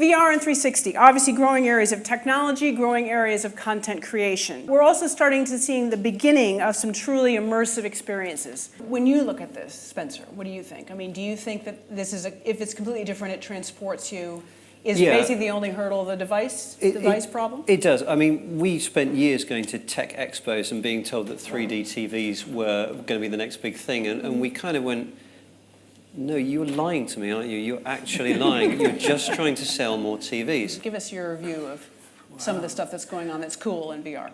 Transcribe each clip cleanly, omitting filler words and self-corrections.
VR and 360, obviously growing areas of technology, growing areas of content creation. We're also starting to see the beginning of some truly immersive experiences. When you look at this, Spencer, what do you think? I mean, do you think that this is, if it's completely different, it transports you, is basically the only hurdle the device problem? It does. I mean, we spent years going to tech expos and being told that 3D TVs were going to be the next big thing, and we kind of went, no, you're lying to me, aren't you? You're actually lying. You're just trying to sell more TVs. Give us your view of some of the stuff that's going on that's cool in VR.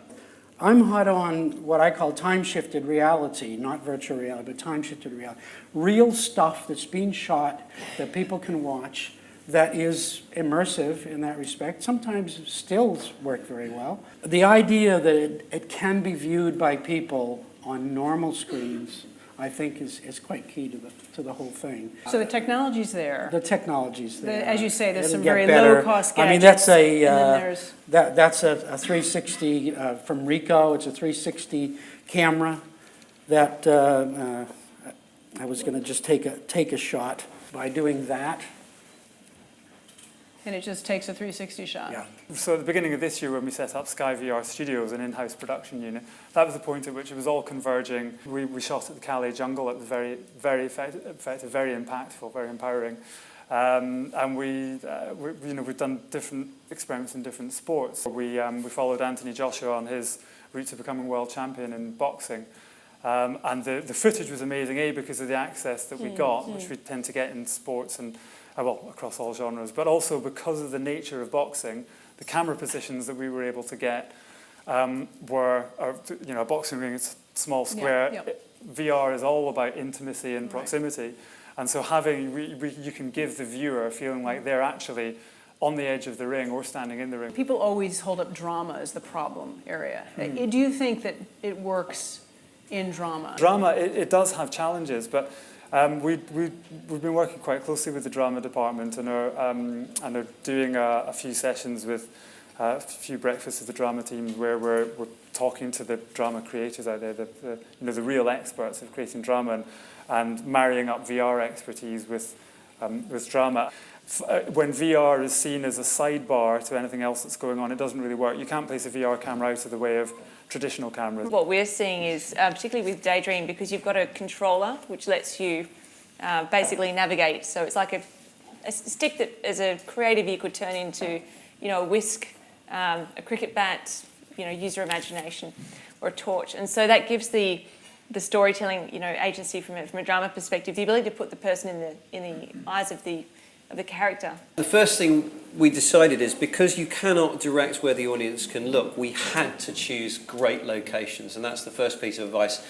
I'm hot on what I call time-shifted reality, not virtual reality, but time-shifted reality. Real stuff that's being shot that people can watch that is immersive in that respect. Sometimes stills work very well. The idea that it can be viewed by people on normal screens, I think is quite key to the whole thing. So the technology's there. The technology's there. As you say, there's It'll some get very better. low-cost gadgets. I mean, that's that's a 360 from Ricoh. It's a 360 camera that I was going to just take a shot by doing that. And it just takes a 360 shot. Yeah. So at the beginning of this year, when we set up Sky VR Studios, an in-house production unit, that was the point at which it was all converging. We shot at the Calais jungle. It was very, very effective, very impactful, very empowering. And we've done different experiments in different sports. We followed Anthony Joshua on his route to becoming world champion in boxing. And the footage was amazing, because of the access that we got, which we tend to get in sports and across all genres, but also because of the nature of boxing, the camera positions that we were able to get were, a boxing ring is small square. Yeah, yeah. VR is all about intimacy and proximity, and so you can give the viewer a feeling like they're actually on the edge of the ring or standing in the ring. People always hold up drama as the problem area. Do you think that it works in drama? Drama, it does have challenges, but we've been working quite closely with the drama department and are doing a few sessions with a few breakfasts of the drama team where we're talking to the drama creators out there, the real experts of creating drama, and marrying up VR expertise with drama. When VR is seen as a sidebar to anything else that's going on, it doesn't really work. You can't place a VR camera out of the way of traditional cameras. What we're seeing is, particularly with Daydream, because you've got a controller which lets you basically navigate. So it's like a stick that, as a creative, you could turn into, a whisk, a cricket bat, use your imagination, or a torch. And so that gives the storytelling, agency from a drama perspective, the ability to put the person in the eyes of the character. The first thing we decided is, because you cannot direct where the audience can look, we had to choose great locations, and that's the first piece of advice.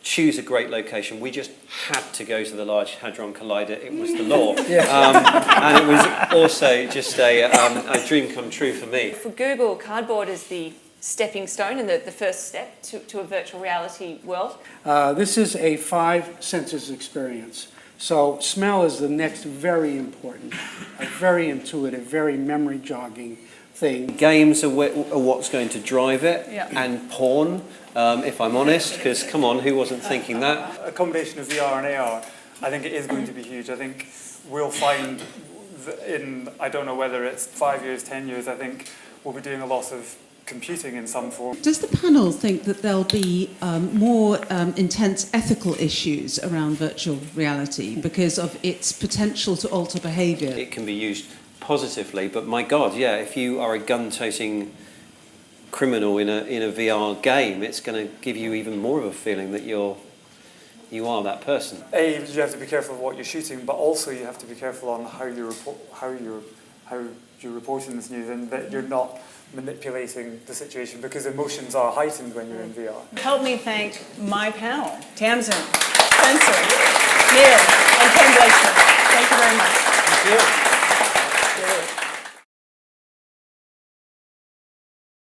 Choose a great location. We just had to go to the Large Hadron Collider. It was the law. And it was also just a dream come true for me. For Google, cardboard is the stepping stone and the first step to a virtual reality world. This is a 5 senses experience. So smell is the next very important, a very intuitive, very memory jogging thing. Games are what's going to drive it, Yeah. and porn, if I'm honest, because come on, who wasn't thinking that? A combination of VR and AR, I think it is going to be huge. I think we'll find I don't know whether it's 5 years, 10 years, I think we'll be doing a lot of computing in some form. Does the panel think that there'll be more intense ethical issues around virtual reality because of its potential to alter behaviour? It can be used positively, but my God, yeah, if you are a gun-toting criminal in a VR game, it's going to give you even more of a feeling that you are that person. You have to be careful of what you're shooting, but also you have to be careful on how you're reporting this news, and that you're not manipulating the situation, because emotions are heightened when you're in VR. Help me thank my panel, Tamsin, Spencer, Neil, and Ken Blakeston. Thank you very much. Thank you.